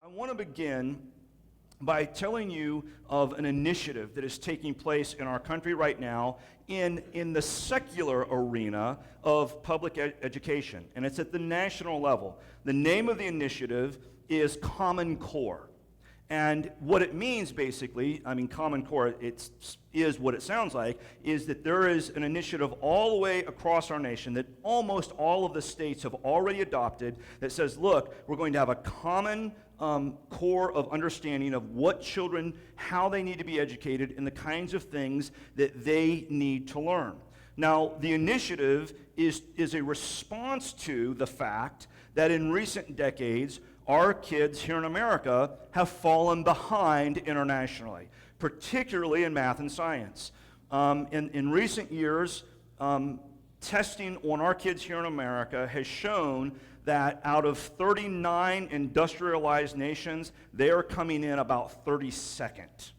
I want to begin by telling you of an initiative that is taking place in our country right now in the secular arena of public education, and it's at the national level. The name of the initiative is Common Core. And what it means, basically, Common Core, is what it sounds like, is that there is an initiative all the way across our nation that almost all of the states have already adopted that says, look, we're going to have a common core of understanding of what children, how they need to be educated, and the kinds of things that they need to learn. Now, the initiative is a response to the fact that in recent decades, our kids here in America have fallen behind internationally, particularly in math and science. In recent years, testing on our kids here in America has shown that out of 39 industrialized nations, they are coming in about 32nd.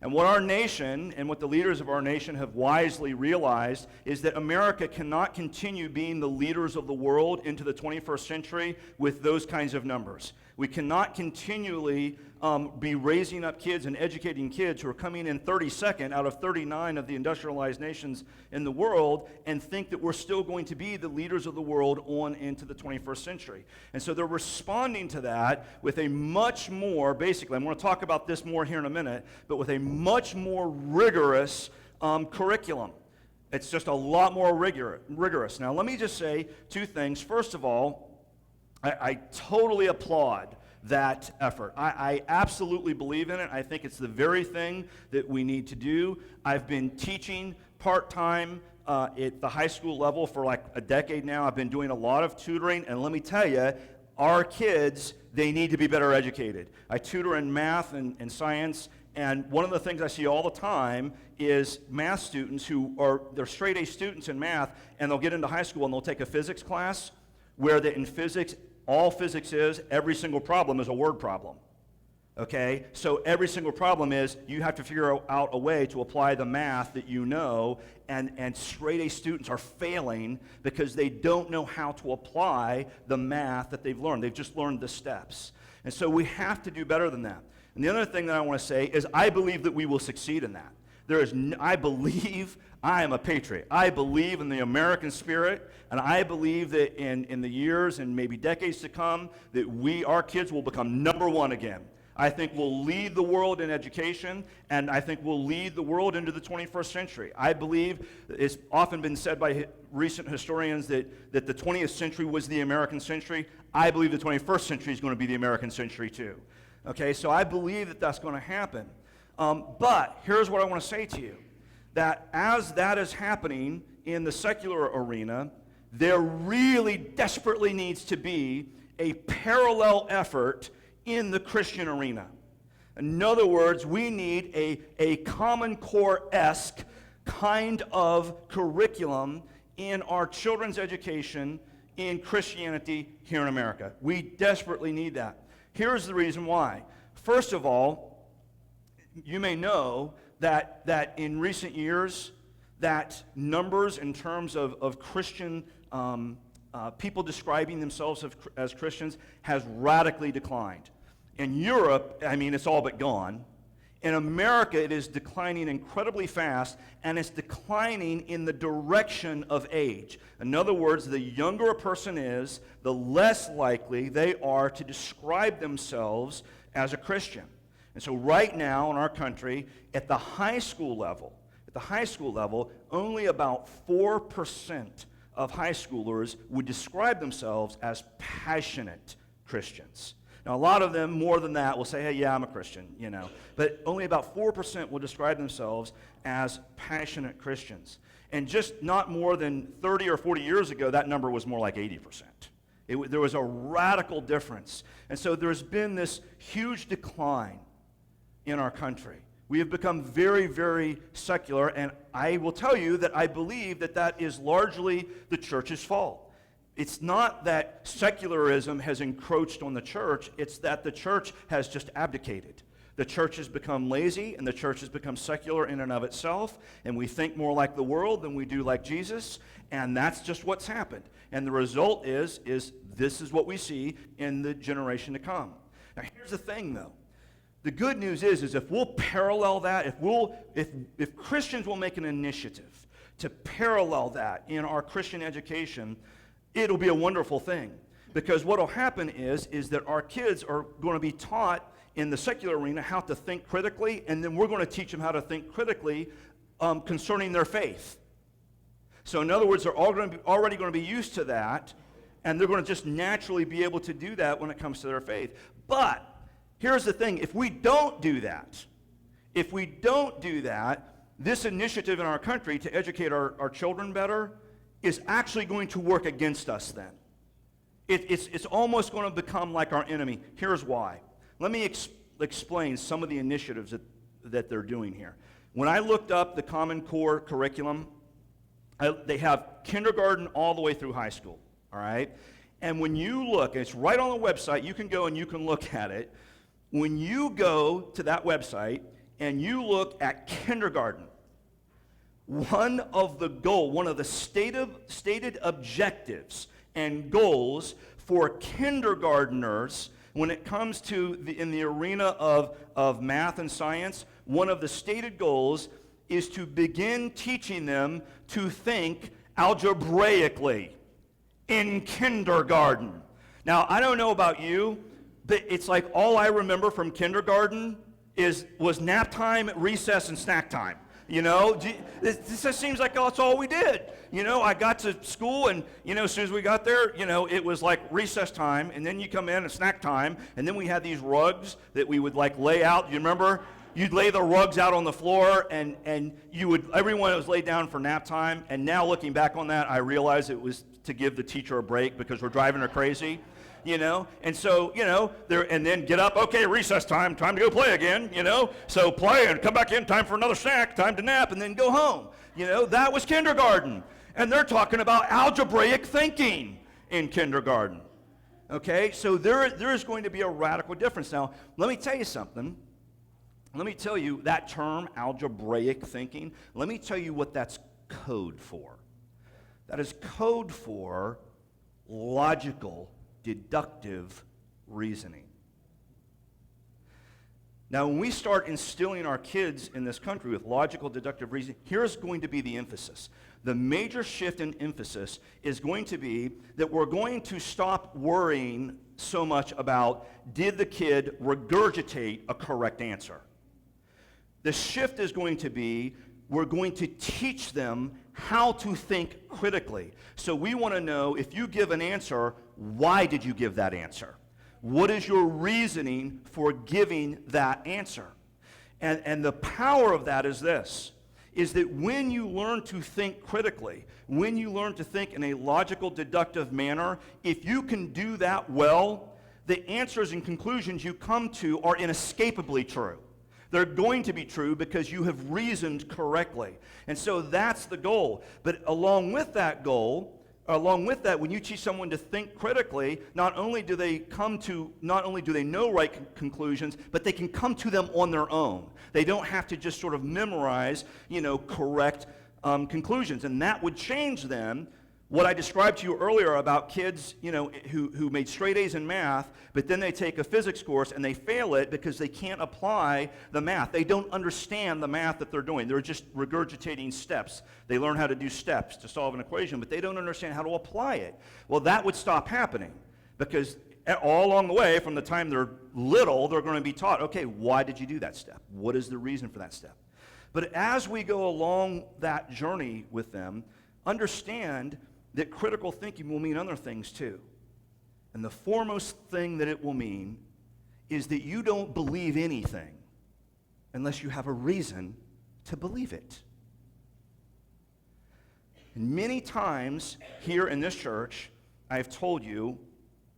And what our nation and what the leaders of our nation have wisely realized is that America cannot continue being the leaders of the world into the 21st century with those kinds of numbers. We cannot continually be raising up kids and educating kids who are coming in 32nd out of 39 of the industrialized nations in the world and think that we're still going to be the leaders of the world on into the 21st century. And so they're responding to that with a much more, basically, I'm going to talk about this more here in a minute, but with a much more rigorous curriculum. It's just a lot more rigorous. Now, let me just say two things. First of all, I totally applaud that effort. I absolutely believe in it. I think it's the very thing that we need to do. I've been teaching part-time at the high school level for like a decade now. I've been doing a lot of tutoring, and let me tell you, our kids, they need to be better educated. I tutor in math and science, and one of the things I see all the time is math students they're straight A students in math, and they'll get into high school and they'll take a physics class where in physics, all physics is, every single problem is a word problem, okay? So every single problem is you have to figure out a way to apply the math that you know, and straight A students are failing because they don't know how to apply the math that they've learned. They've just learned the steps. And so we have to do better than that. And the other thing that I want to say is I believe that we will succeed in that. I am a patriot. I believe in the American spirit, and I believe that in the years and maybe decades to come, that our kids will become number one again. I think we'll lead the world in education, and I think we'll lead the world into the 21st century. I believe it's often been said by recent historians that the 20th century was the American century. I believe the 21st century is going to be the American century too. Okay, so I believe that that's going to happen. But here's what I want to say to you, that as that is happening in the secular arena, there really desperately needs to be a parallel effort in the Christian arena. In other words, we need a Common Core-esque kind of curriculum in our children's education in Christianity here in America. We desperately need that. Here's the reason why. First of all, you may know that in recent years, that numbers in terms of Christian people describing themselves as Christians has radically declined. In Europe, it's all but gone. In America, it is declining incredibly fast, and it's declining in the direction of age. In other words, the younger a person is, the less likely they are to describe themselves as a Christian. And so right now in our country, at the high school level, only about 4% of high schoolers would describe themselves as passionate Christians. Now, a lot of them, more than that, will say, hey, yeah, I'm a Christian, But only about 4% will describe themselves as passionate Christians. And just not more than 30 or 40 years ago, that number was more like 80%. There was a radical difference. And so there's been this huge decline in our country. We have become very, very secular, and I will tell you that I believe that is largely the church's fault. It's not that secularism has encroached on the church, it's that the church has just abdicated. The church has become lazy, and the church has become secular in and of itself, and we think more like the world than we do like Jesus, and that's just what's happened. And the result is this is what we see in the generation to come. Now, here's the thing, though. The good news is if we'll parallel that, if Christians will make an initiative to parallel that in our Christian education, it'll be a wonderful thing. Because what will happen is that our kids are going to be taught in the secular arena how to think critically, and then we're going to teach them how to think critically concerning their faith. So in other words, they're already going to be used to that, and they're going to just naturally be able to do that when it comes to their faith. But here's the thing, if we don't do that, this initiative in our country to educate our children better is actually going to work against us then. It's almost going to become like our enemy. Here's why. Let me explain some of the initiatives that they're doing here. When I looked up the Common Core curriculum, they have kindergarten all the way through high school, all right? And when you look, it's right on the website, you can go and you can look at it. When you go to that website and you look at kindergarten, one of the stated objectives and goals for kindergartners when it comes to in the arena of math and science, one of the stated goals is to begin teaching them to think algebraically in kindergarten. Now, I don't know about you, but it's like all I remember from kindergarten was nap time, recess, and snack time. You know, this just seems like that's all we did. You know, I got to school and, as soon as we got there, it was like recess time, and then you come in and snack time, and then we had these rugs that we would like lay out. You remember? You'd lay the rugs out on the floor, and everyone was laid down for nap time, and now looking back on that, I realize it was to give the teacher a break because we're driving her crazy. And so, and then get up, okay, recess time to go play again, so play and come back in, time for another snack, time to nap, and then go home. That was kindergarten. And they're talking about algebraic thinking in kindergarten. Okay, so there is going to be a radical difference. Now, let me tell you something. Let me tell you that term, algebraic thinking, let me tell you what that's code for. That is code for logical deductive reasoning. Now, when we start instilling our kids in this country with logical deductive reasoning, here's going to be the emphasis. The major shift in emphasis is going to be that we're going to stop worrying so much about did the kid regurgitate a correct answer. The shift is going to be we're going to teach them how to think critically. So we want to know if you give an answer, why did you give that answer? What is your reasoning for giving that answer? And the power of that is this, is that when you learn to think critically, when you learn to think in a logical, deductive manner, if you can do that well, the answers and conclusions you come to are inescapably true. They're going to be true because you have reasoned correctly. And so that's the goal. But along with that goal, when you teach someone to think critically, not only do they know right conclusions, but they can come to them on their own. They don't have to just sort of memorize, correct conclusions. And that would change then what I described to you earlier about kids, who made straight A's in math, but then they take a physics course and they fail it because they can't apply the math. They don't understand the math that they're doing. They're just regurgitating steps. They learn how to do steps to solve an equation, but they don't understand how to apply it. Well, that would stop happening because all along the way, from the time they're little, they're going to be taught, okay, why did you do that step? What is the reason for that step? But as we go along that journey with them, understand that critical thinking will mean other things too. And the foremost thing that it will mean is that you don't believe anything unless you have a reason to believe it. And many times here in this church, I've told you,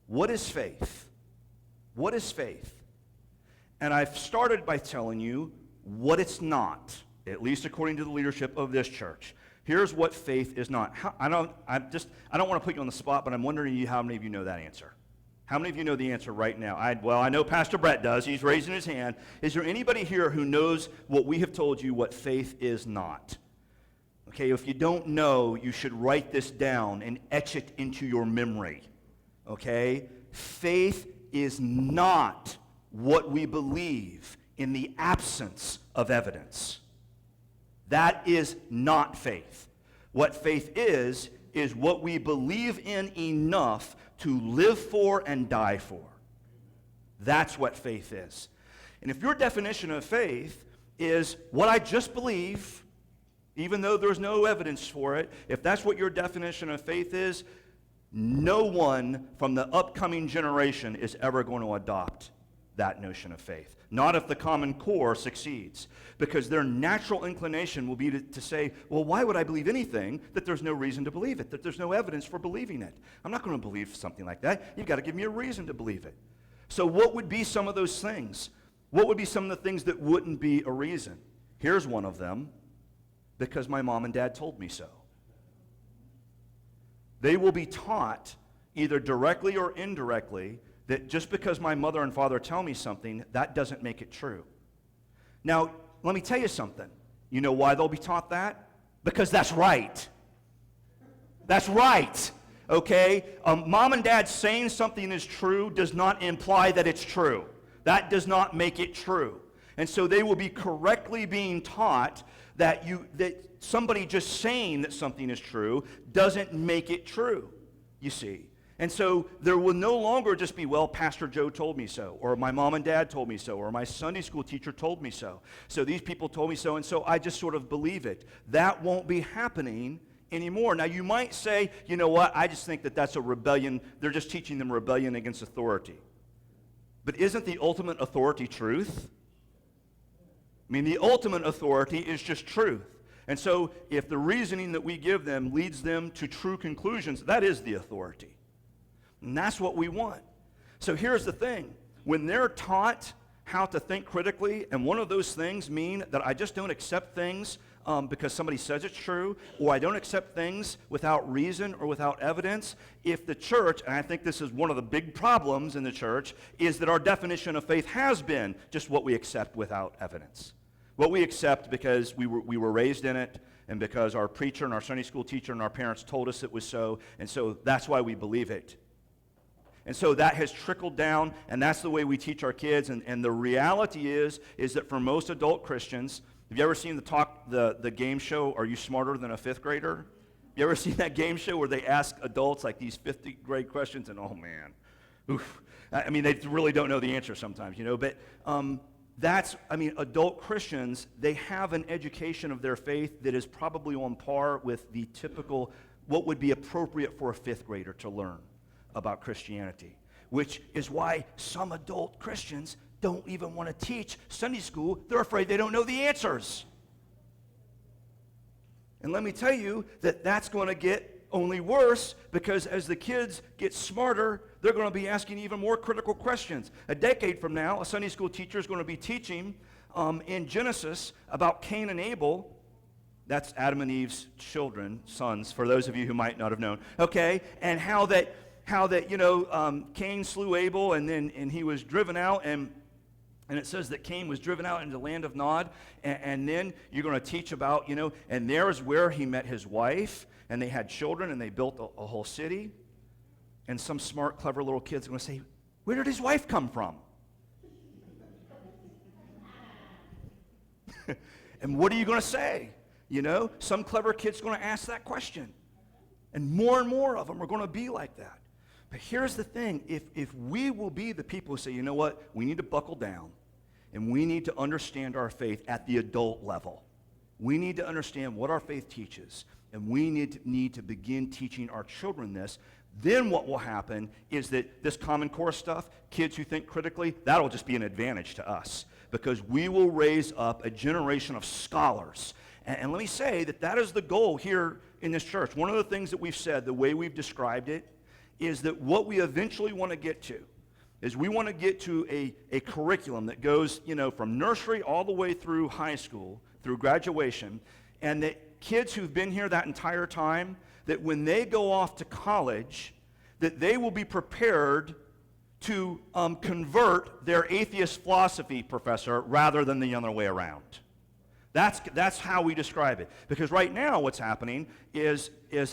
what is faith? What is faith? And I've started by telling you what it's not, at least according to the leadership of this church. Here's what faith is not. I don't want to put you on the spot, but I'm wondering how many of you know that answer. How many of you know the answer right now? I know Pastor Brett does. He's raising his hand. Is there anybody here who knows what we have told you what faith is not? Okay, if you don't know, you should write this down and etch it into your memory. Okay? Faith is not what we believe in the absence of evidence. That is not faith. What faith is what we believe in enough to live for and die for. That's what faith is. And if your definition of faith is what I just believe, even though there's no evidence for it, if that's what your definition of faith is, no one from the upcoming generation is ever going to adopt that notion of faith. Not if the Common Core succeeds. Because their natural inclination will be to say, well, why would I believe anything that there's no reason to believe it, that there's no evidence for believing it? I'm not going to believe something like that. You've got to give me a reason to believe it. So what would be some of those things? What would be some of the things that wouldn't be a reason? Here's one of them. Because my mom and dad told me so. They will be taught, either directly or indirectly, that just because my mother and father tell me something, that doesn't make it true. Now, let me tell you something. You know why they'll be taught that? Because that's right. That's right. Okay? Mom and dad saying something is true does not imply that it's true. That does not make it true. And so they will be correctly being taught that somebody just saying that something is true doesn't make it true, you see. And so there will no longer just be, well, Pastor Joe told me so, or my mom and dad told me so, or my Sunday school teacher told me so. So these people told me so, and so I just sort of believe it. That won't be happening anymore. Now, you might say, you know what, I just think that that's a rebellion. They're just teaching them rebellion against authority. But isn't the ultimate authority truth? I mean, the ultimate authority is just truth. And so if the reasoning that we give them leads them to true conclusions, that is the authority. And that's what we want. So here's the thing. When they're taught how to think critically, and one of those things mean that I just don't accept things because somebody says it's true, or I don't accept things without reason or without evidence, if the church, and I think this is one of the big problems in the church, is that our definition of faith has been just what we accept without evidence. What we accept because we were raised in it, and because our preacher and our Sunday school teacher and our parents told us it was so, and so that's why we believe it. And so that has trickled down, and that's the way we teach our kids. And the reality is that for most adult Christians, have you ever seen the game show, Are You Smarter Than a Fifth Grader? You ever seen that game show where they ask adults like these fifth grade questions, and oh man, oof. I mean, they really don't know the answer sometimes, you know, but adult Christians, they have an education of their faith that is probably on par with the typical, what would be appropriate for a fifth grader to learn about Christianity, which is why some adult Christians don't even want to teach Sunday school. They're afraid they don't know the answers. And let me tell you that that's going to get only worse, because as the kids get smarter, they're going to be asking even more critical questions. A decade from now, a Sunday school teacher is going to be teaching in Genesis about Cain and Abel. That's Adam and Eve's children, sons, for those of you who might not have known. Okay, and how that Cain slew Abel, and he was driven out, and it says that Cain was driven out into the land of Nod, and then you're going to teach about, and there's where he met his wife, and they had children, and they built a whole city. And some smart, clever little kid's going to say, where did his wife come from? And what are you going to say? Some clever kid's going to ask that question. And more of them are going to be like that. But here's the thing. If we will be the people who say, you know what, we need to buckle down, and we need to understand our faith at the adult level. We need to understand what our faith teaches, and we need to begin teaching our children this. Then what will happen is that this Common Core stuff, kids who think critically, that'll just be an advantage to us, because we will raise up a generation of scholars. And let me say that is the goal here in this church. One of the things that we've said, the way we've described it, is that what we eventually want to get to is we want to get to a curriculum that goes, from nursery all the way through high school, through graduation, and that kids who've been here that entire time, that when they go off to college, that they will be prepared to convert their atheist philosophy professor rather than the other way around. That's how we describe it. Because right now what's happening is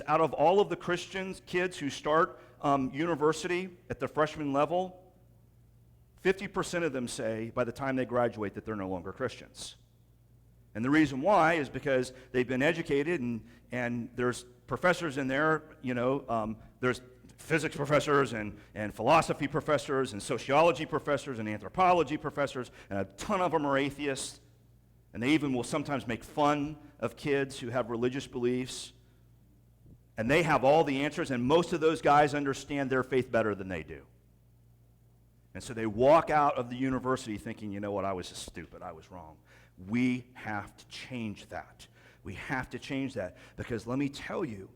out of all of the Christians, kids who start university at the freshman level, 50% of them say by the time they graduate that they're no longer Christians. And the reason why is because they've been educated, and there's professors in there, there's physics professors and philosophy professors and sociology professors and anthropology professors, and a ton of them are atheists. And they even will sometimes make fun of kids who have religious beliefs. And they have all the answers, and most of those guys understand their faith better than they do. And so they walk out of the university thinking, you know what, I was just stupid, I was wrong. We have to change that. We have to change that, because let me tell you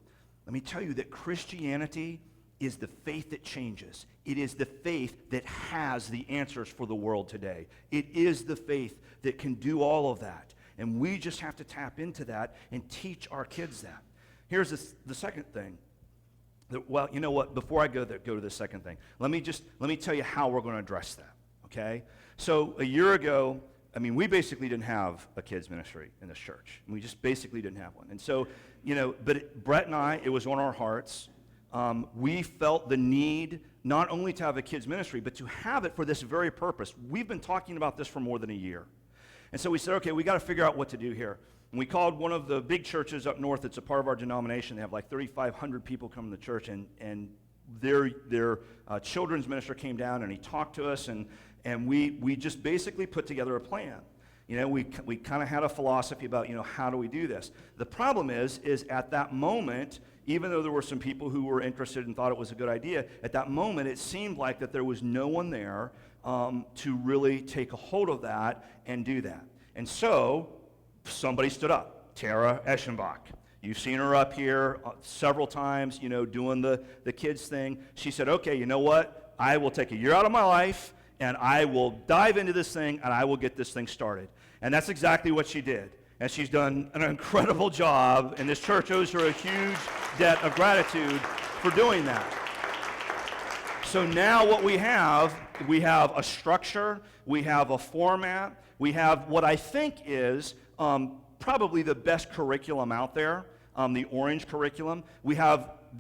that Christianity is the faith that changes. It is the faith that has the answers for the world today. It is the faith that can do all of that. And we just have to tap into that and teach our kids that. Here's the second thing. Well, you know what? Before I go to the second thing, let me tell you how we're going to address that, okay? So a year ago, we basically didn't have a kids ministry in this church. We just basically didn't have one. And so, Brett and I, it was on our hearts. We felt the need not only to have a kids ministry, but to have it for this very purpose. We've been talking about this for more than a year. And so we said, okay, we got to figure out what to do here. And we called one of the big churches up north that's a part of our denomination. They have like 3,500 people come to the church, and their children's minister came down, and he talked to us, and we just basically put together a plan. We kind of had a philosophy about, how do we do this? The problem is at that moment, even though there were some people who were interested and thought it was a good idea, at that moment it seemed like that there was no one there to really take a hold of that and do that. And so somebody stood up, Tara Eschenbach. You've seen her up here several times, doing the kids thing. She said, okay, you know what? I will take a year out of my life, and I will dive into this thing, and I will get this thing started. And that's exactly what she did. And she's done an incredible job, and this church owes her a huge debt of gratitude for doing that. So now what we have a structure, we have a format, we have what I think is probably the best curriculum out there, the orange curriculum.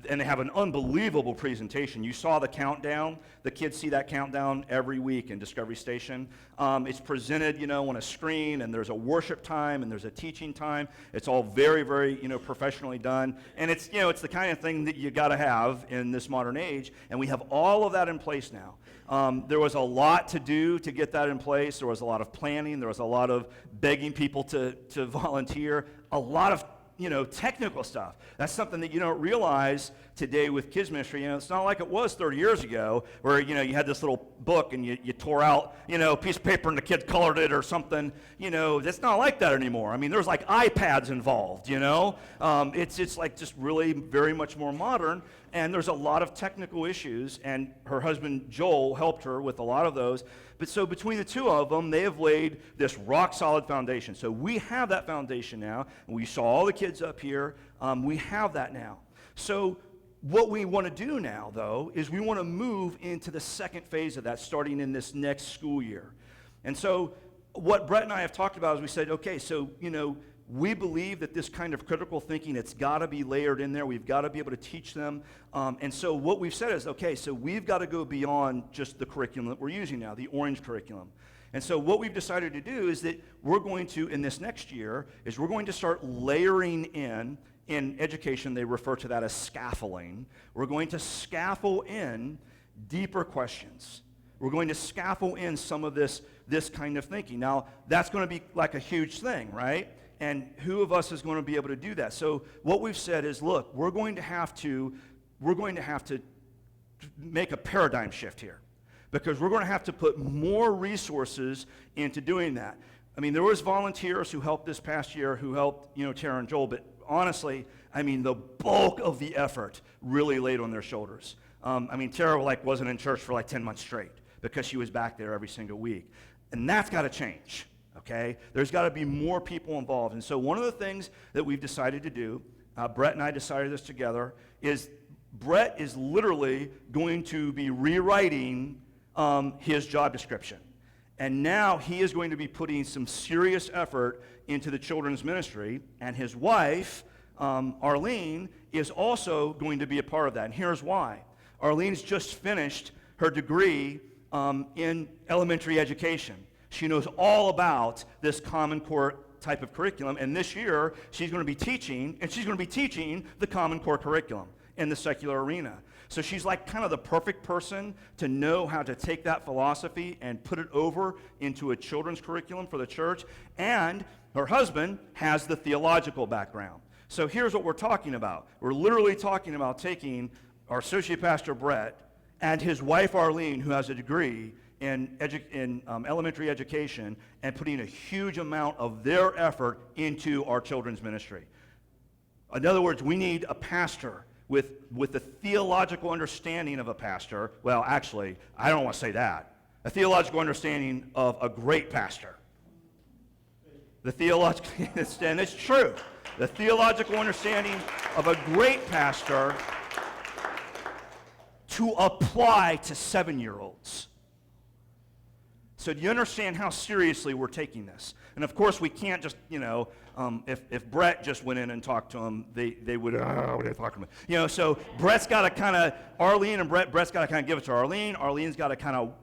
And they have an unbelievable presentation. You saw the countdown. The kids see that countdown every week in Discovery Station. It's presented, on a screen, and there's a worship time, and there's a teaching time. It's all very, very, professionally done. And it's the kind of thing that you got to have in this modern age. And we have all of that in place now. There was a lot to do to get that in place. There was a lot of planning. There was a lot of begging people to volunteer. A lot of technical stuff. That's something that you don't realize today with kids ministry. It's not like it was 30 years ago where, you had this little book and you tore out, a piece of paper and the kid colored it or something. It's not like that anymore. There's like iPads involved, It's like just really very much more modern, and there's a lot of technical issues, and her husband Joel helped her with a lot of those. But so between the two of them, they have laid this rock-solid foundation. So we have that foundation now. And we saw all the kids up here. We have that now. So what we want to do now, though, is we want to move into the second phase of that, starting in this next school year. And so what Brett and I have talked about is we said, okay, so, we believe that this kind of critical thinking, it's got to be layered in there. We've got to be able to teach them. And so what we've said is, okay, so we've got to go beyond just the curriculum that we're using now, the orange curriculum. And so what we've decided to do is that we're going to, in this next year, is we're going to start layering in education, they refer to that as scaffolding. We're going to scaffold in deeper questions. We're going to scaffold in some of this kind of thinking. Now, that's going to be like a huge thing, right? And who of us is going to be able to do that? So what we've said is, look, we're going to have to make a paradigm shift here, because we're going to have to put more resources into doing that. There was volunteers who helped this past year, who helped, Tara and Joel, but honestly, the bulk of the effort really laid on their shoulders. Tara wasn't in church for 10 months straight because she was back there every single week. And that's got to change. Okay? There's got to be more people involved. And so one of the things that we've decided to do, Brett and I decided this together, is Brett is literally going to be rewriting his job description. And now he is going to be putting some serious effort into the children's ministry, and his wife, Arlene, is also going to be a part of that. And here's why. Arlene's just finished her degree in elementary education. She knows all about this Common Core type of curriculum, and this year she's going to be teaching, the Common Core curriculum in the secular arena. So she's like kind of the perfect person to know how to take that philosophy and put it over into a children's curriculum for the church, and her husband has the theological background. So here's what we're talking about. We're literally talking about taking our associate pastor, Brett, and his wife, Arlene, who has a degree in elementary education, and putting a huge amount of their effort into our children's ministry. In other words, we need a pastor with the theological understanding of a pastor. Well, actually, I don't want to say that. A theological understanding of a great pastor. The theological, and it's true. The theological understanding of a great pastor to apply to 7-year-olds. So do you understand how seriously we're taking this? And of course, we can't just, if Brett just went in and talked to him, they would, what are they talking about? So Brett's got to kind of, Brett's got to kind of give it to Arlene. Arlene's got to kind of,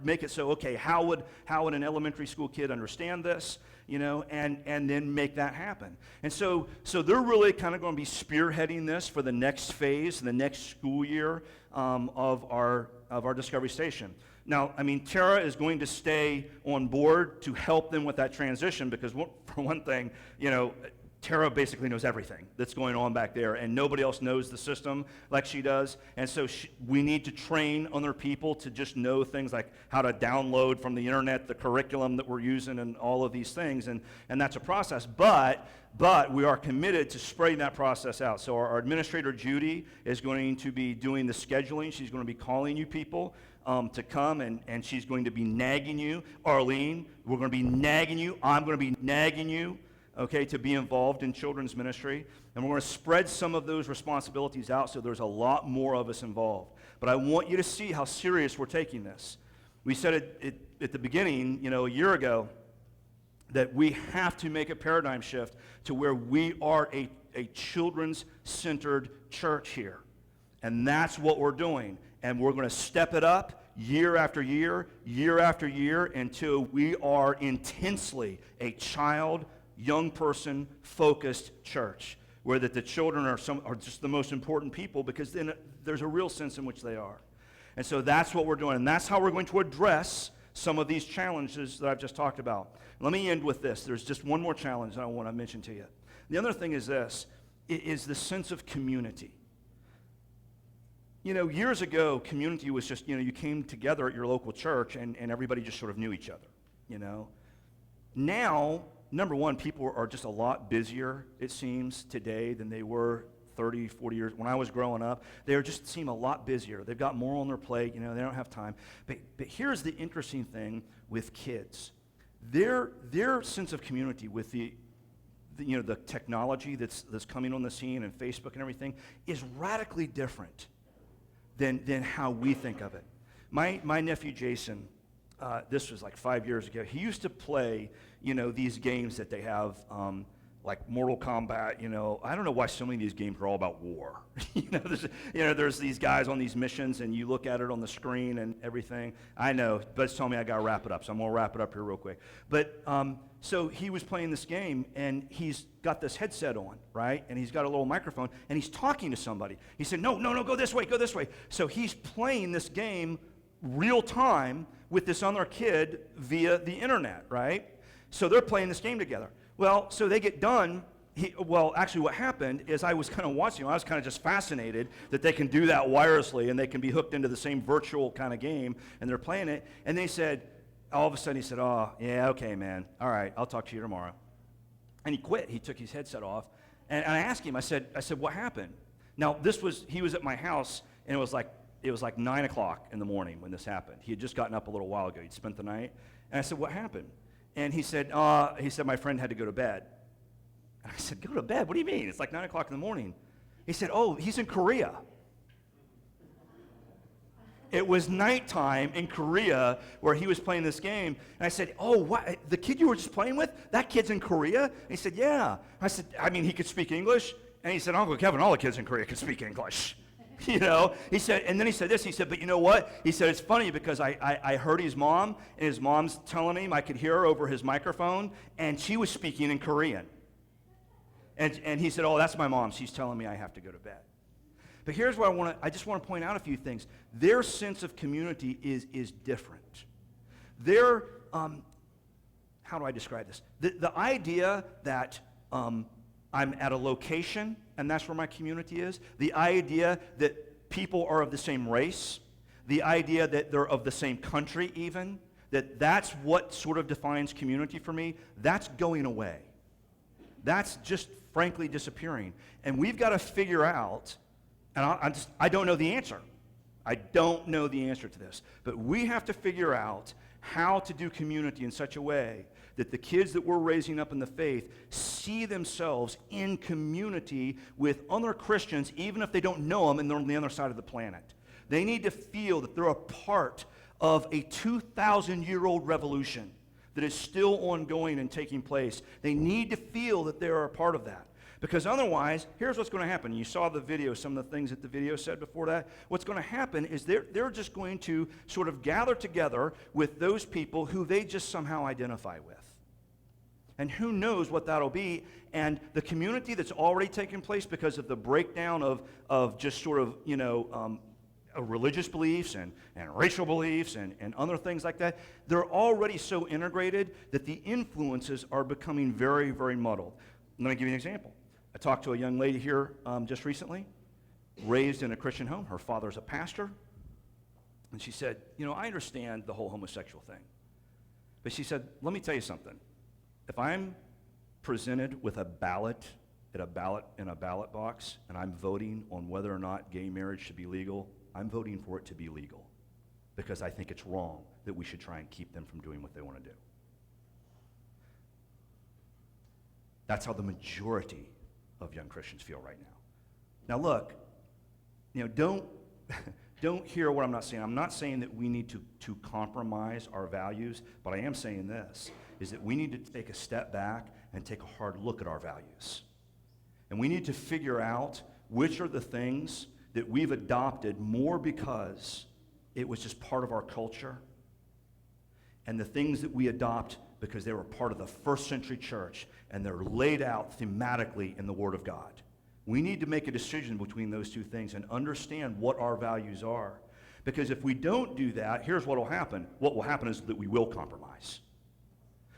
make it so, okay, how would an elementary school kid understand this? And then make that happen. And so they're really kind of going to be spearheading this for the next phase, the next school year of our Discovery Station. Now, Tara is going to stay on board to help them with that transition because, for one thing, Tara basically knows everything that's going on back there, and nobody else knows the system like she does. And so we need to train other people to just know things like how to download from the internet the curriculum that we're using and all of these things, and that's a process. But we are committed to spreading that process out. So our administrator, Judy, is going to be doing the scheduling. She's going to be calling you people to come, and she's going to be nagging you. Arlene, we're going to be nagging you. I'm going to be nagging you, okay, to be involved in children's ministry. And we're going to spread some of those responsibilities out so there's a lot more of us involved. But I want you to see how serious we're taking this. We said it at the beginning, a year ago, that we have to make a paradigm shift to where we are a children's-centered church here. And that's what we're doing. And we're going to step it up year after year after year, until we are intensely a child, young person focused church, where that the children are just the most important people, because then there's a real sense in which they are. And so that's what we're doing, and that's how we're going to address some of these challenges that I've just talked about. Let me end with this. There's just one more challenge that I want to mention to you. The other thing is this, is the sense of community. Years ago, community was just, you came together at your local church and everybody just sort of knew each other, Now, number one, people are just a lot busier, it seems, today than they were 30, 40 years. When I was growing up, they just seem a lot busier. They've got more on their plate, they don't have time. But here's the interesting thing with kids. Their sense of community with the technology that's coming on the scene and Facebook and everything is radically different than how we think of it. My nephew Jason, this was like 5 years ago, he used to play, these games that they have, like Mortal Kombat, I don't know why so many of these games are all about war. There's these guys on these missions, and you look at it on the screen and everything. I know, but it's telling me I got to wrap it up, so I'm going to wrap it up here real quick. But so he was playing this game, and he's got this headset on, right? And he's got a little microphone, and he's talking to somebody. He said, no, go this way, go this way. So he's playing this game real time with this other kid via the internet, right? So they're playing this game together. Well, so they get done. Actually what happened is I was kind of watching, I was kind of just fascinated that they can do that wirelessly and they can be hooked into the same virtual kind of game, and they're playing it. And they said, all of a sudden he said, oh, yeah, okay, man. All right, I'll talk to you tomorrow. And he quit. He took his headset off. And I asked him, I said, what happened? Now, he was at my house, and it was like 9 o'clock in the morning when this happened. He had just gotten up a little while ago. He'd spent the night. And I said, what happened? And he said, my friend had to go to bed. And I said, go to bed? What do you mean? It's like 9 o'clock in the morning. He said, oh, he's in Korea. It was nighttime in Korea where he was playing this game. And I said, oh, what? The kid you were just playing with? That kid's in Korea? And he said, yeah. I said, he could speak English? And he said, Uncle Kevin, all the kids in Korea can speak English. He said, and then he said this, he said, but you know what? He said, it's funny because I heard his mom, and his mom's telling him, I could hear her over his microphone, and she was speaking in Korean. And he said, oh, that's my mom. She's telling me I have to go to bed. But here's what I just want to point out a few things. Their sense of community is different. Their, how do I describe this? The idea that I'm at a location, and that's where my community is. The idea that people are of the same race. The idea that they're of the same country even. That's what sort of defines community for me. That's going away. That's just frankly disappearing. And we've got to figure out, and I don't know the answer. I don't know the answer to this. But we have to figure out how to do community in such a way that the kids that we're raising up in the faith see themselves in community with other Christians, even if they don't know them and they're on the other side of the planet. They need to feel that they're a part of a 2,000-year-old revolution that is still ongoing and taking place. They need to feel that they are a part of that. Because otherwise, here's what's going to happen. You saw the video, some of the things that the video said before that. What's going to happen is they're just going to sort of gather together with those people who they just somehow identify with. And who knows what that'll be. And the community that's already taken place because of the breakdown of just sort of, religious beliefs and racial beliefs and other things like that, they're already so integrated that the influences are becoming very, very muddled. Let me give you an example. I talked to a young lady here just recently, raised in a Christian home. Her father's a pastor. And she said, I understand the whole homosexual thing. But she said, let me tell you something. If I'm presented with a ballot in a ballot box and I'm voting on whether or not gay marriage should be legal, I'm voting for it to be legal because I think it's wrong that we should try and keep them from doing what they want to do. That's how the majority of young Christians feel right now. Now look, don't hear what I'm not saying. I'm not saying that we need to compromise our values, but I am saying this, is that we need to take a step back and take a hard look at our values. And we need to figure out which are the things that we've adopted more because it was just part of our culture, and the things that we adopt because they were part of the first century church and they're laid out thematically in the Word of God. We need to make a decision between those two things and understand what our values are. Because if we don't do that, here's what will happen. What will happen is that we will compromise.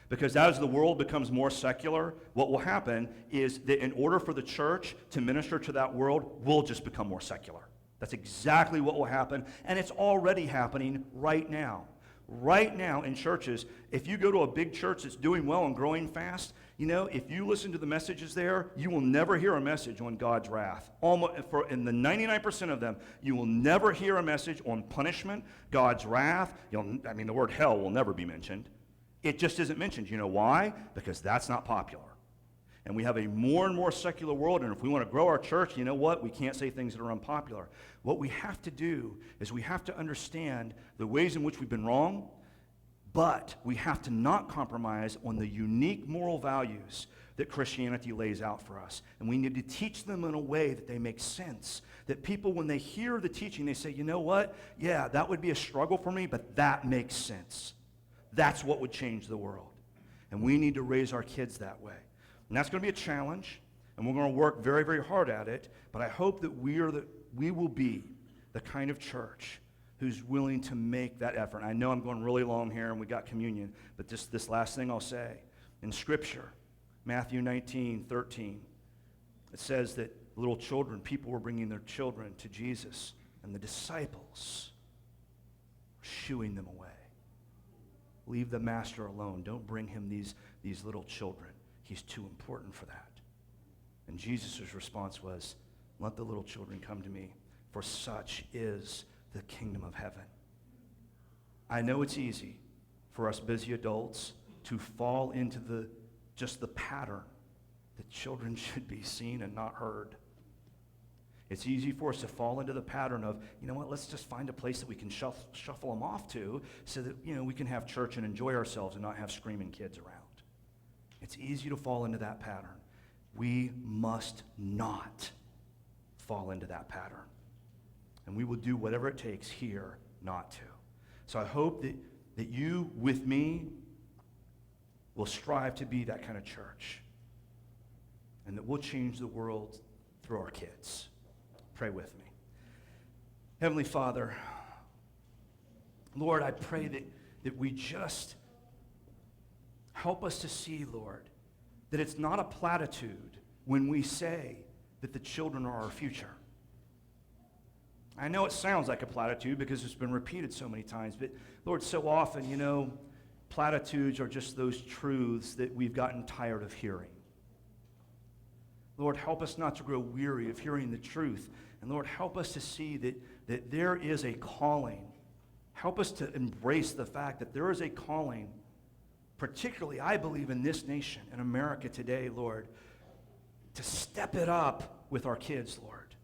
Because as the world becomes more secular, what will happen is that in order for the church to minister to that world, we'll just become more secular. That's exactly what will happen, and it's already happening right now. Right now in churches, if you go to a big church that's doing well and growing fast, if you listen to the messages there, you will never hear a message on God's wrath. In the 99% of them, you will never hear a message on punishment, God's wrath. The word hell will never be mentioned. It just isn't mentioned. You know why? Because that's not popular. And we have a more and more secular world, and if we want to grow our church, you know what? We can't say things that are unpopular. What we have to do is we have to understand the ways in which we've been wrong, but we have to not compromise on the unique moral values that Christianity lays out for us. And we need to teach them in a way that they make sense, that people, when they hear the teaching, they say, you know what? Yeah, that would be a struggle for me, but that makes sense. That's what would change the world. And we need to raise our kids that way. And that's going to be a challenge, and we're going to work very, very hard at it, but I hope that we will be the kind of church who's willing to make that effort. And I know I'm going really long here, and we got communion, but this last thing I'll say. In Scripture, Matthew 19:13, it says that little children, people were bringing their children to Jesus, and the disciples were shooing them away. Leave the master alone. Don't bring him these little children. He's too important for that. And Jesus' response was, let the little children come to me, for such is the kingdom of heaven. I know it's easy for us busy adults to fall into the pattern that children should be seen and not heard. It's easy for us to fall into the pattern of, let's just find a place that we can shuffle them off to so that, we can have church and enjoy ourselves and not have screaming kids around. It's easy to fall into that pattern. We must not fall into that pattern. And we will do whatever it takes here not to. So I hope that you, with me, will strive to be that kind of church. And that we'll change the world through our kids. Pray with me. Heavenly Father, Lord, I pray that we just help us to see, Lord, that it's not a platitude when we say that the children are our future. I know it sounds like a platitude because it's been repeated so many times, but Lord, so often, platitudes are just those truths that we've gotten tired of hearing. Lord, help us not to grow weary of hearing the truth. And Lord, help us to see that there is a calling. Help us to embrace the fact that there is a calling, particularly, I believe, in this nation, in America today, Lord, to step it up with our kids, Lord.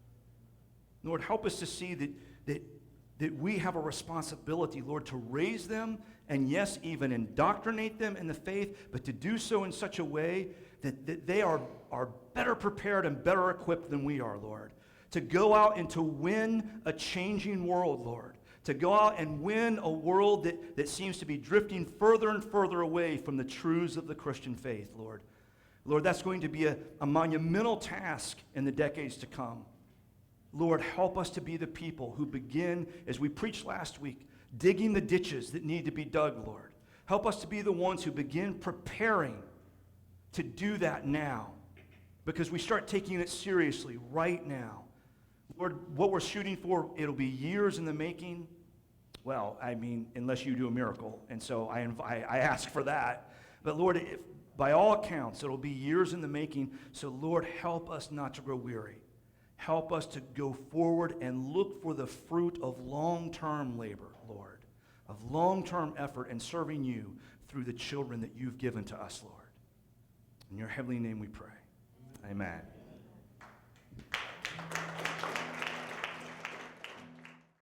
Lord, help us to see that we have a responsibility, Lord, to raise them and, yes, even indoctrinate them in the faith, but to do so in such a way that they are better prepared and better equipped than we are, Lord, to go out and to win a changing world, Lord, to go out and win a world that seems to be drifting further and further away from the truths of the Christian faith, Lord. Lord, that's going to be a monumental task in the decades to come. Lord, help us to be the people who begin, as we preached last week, digging the ditches that need to be dug, Lord. Help us to be the ones who begin preparing to do that now, because we start taking it seriously right now. Lord, what we're shooting for, it'll be years in the making. Well, I mean, unless you do a miracle, and so I ask for that. But Lord, by all accounts, it'll be years in the making, so Lord, help us not to grow weary. Help us to go forward and look for the fruit of long-term labor, Lord, of long-term effort in serving you through the children that you've given to us, Lord. In your heavenly name we pray. Amen.